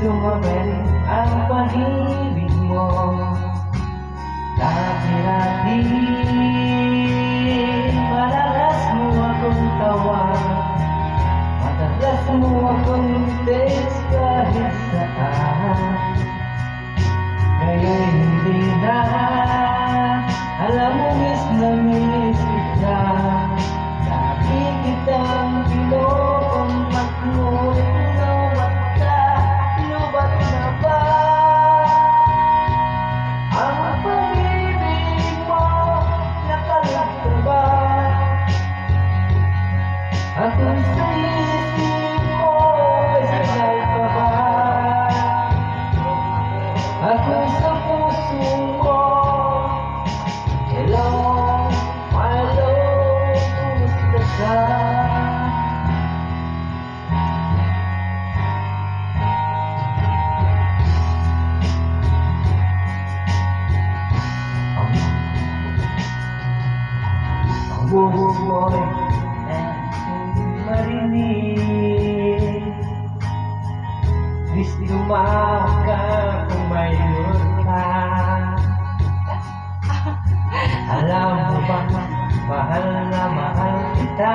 tumawin ang pag-ibig mo. Dati-dati madalas mo akong tawag, madalas mo akong text kahit saan. Ngayon hindi na, alam mo miss na miss kita. Lagi kitang pinokontak mo, lubat ka, lubat na ba? Ang pag-ibig mo, nakalag ka ba? Ako sa isip mo, may signal ka ba? Ako sa puso mo, hello, my love, kumusta ka? Ang buhok mo'y marinig, gusto tumawag ka kung mayroon ka. Alam mo ba, mahal na mahal kita.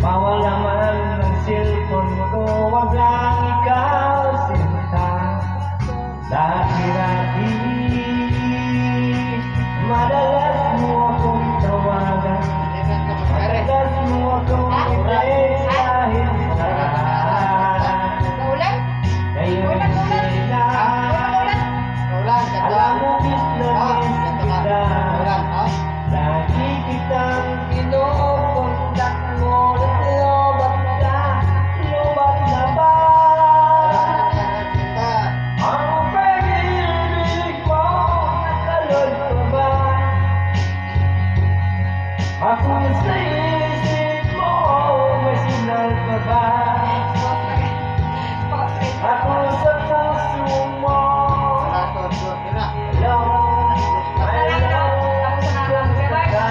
Mawala man ng cellphone ko, wag lang ikaw sinta. Dati-dati madalas mo akong tawagan, madalas mo akong i-text kahit saan. Ngayon hindi na, alam mo miss na miss kita. Lagi kitang pinokontak mo, lubat ka, lubat na ba? Ang pag-ibig mo, nakalod ka ba? Ako sa isip mo, may signal ka ba? Ako sa puso mo, hello, my love, kumusta ka?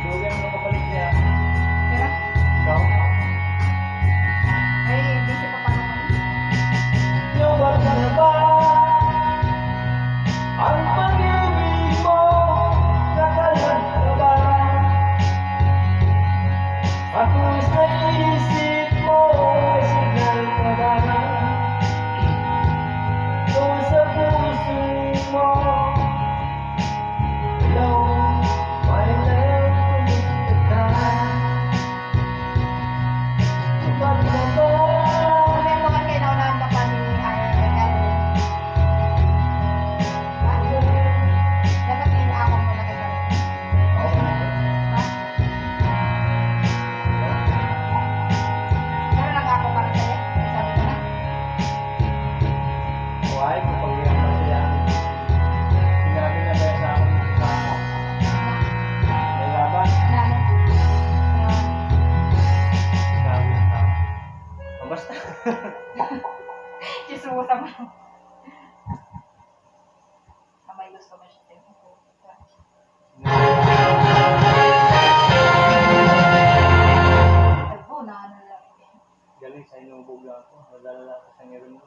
Lugan mo kapalit niya. Ikaw? Lubat na ba? Ang pag-ibig mo, nakalag ka ba? Ako sa isip mo, may signal ka ba? Ako sa puso mo, hello, my love, kumusta ka? Lubat na ba? Buhay ko pag yan pa siya. Sinabi na ba sa akin sa ako? May laban? Sabi na ako. Oh, basta. Chisusa mo. May gusto mo siya. Galing sa inyong bugla ko. Nadalala ko sa ngirin mo.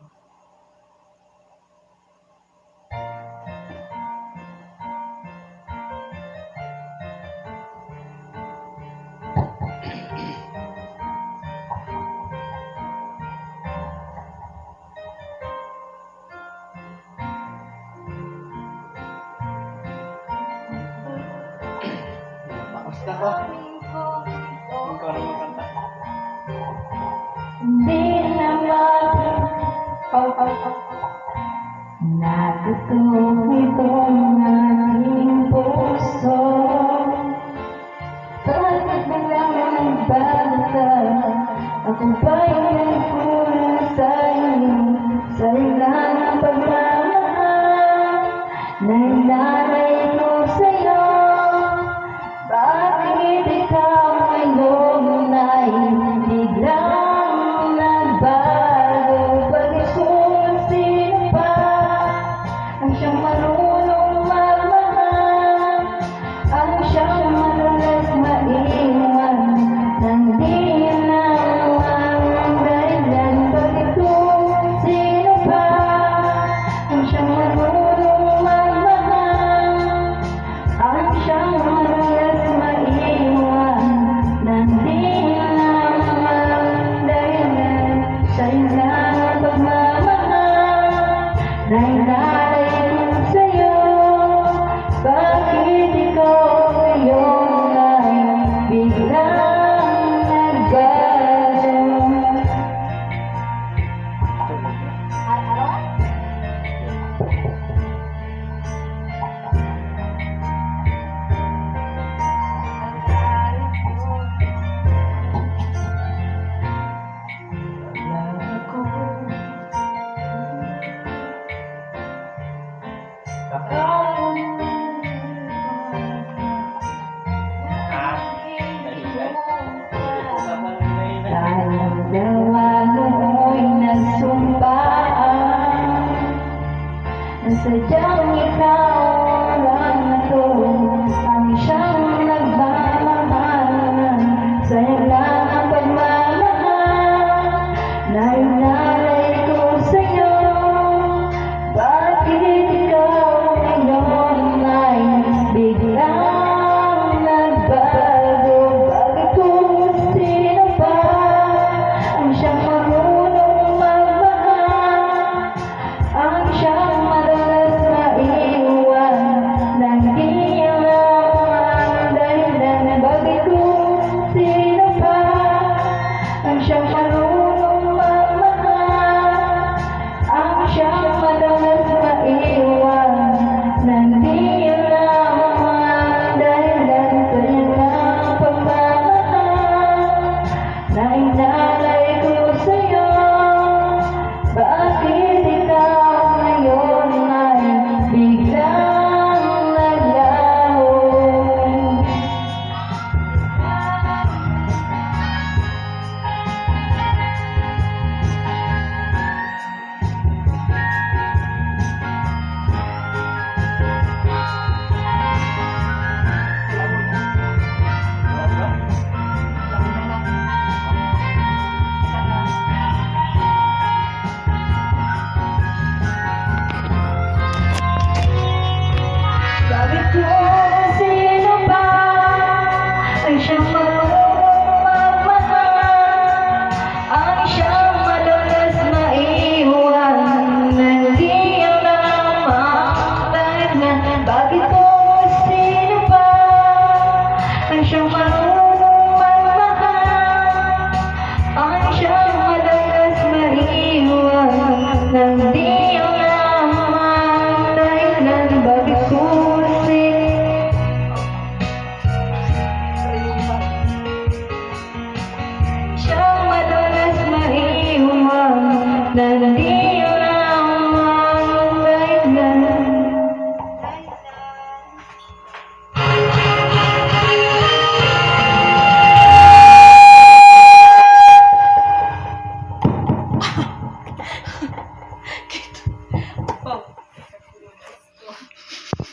Basta ko. Ikaw na magkanta. Hindi naman natututo ng aking puso. Bakit biglang nagbago ka? Ako ba'y nagkulang sa'yo? Sa ilang pagmamahal na ilalay ko sa'yo. Tayong dalawa no'y nagsumpaan na sadyang ikaw lang ako ang siyang nagmamahal. Sa'yo lang ang pagmamahal na inalay ko sa'yo. Bakit ikaw ngayon ay biglang nagbago? Bakit kung sino pa ang siyang marunong magmahal, ang siyang madalas maiwan nang di alam dahilan? Bakit kung sino pa ang siyang marunong magmahal, ang siyang madalas maiwan nang di alam dahilan? Sa'yo lang pagmamahal na inalay ko sa'yo. Bakit ikaw ngayon ay biglang naglaho? Bakit kung sino pa ang siyang marunong magmahal, ang siyang madalas maiwan nang di alam ang dahilan? Bakit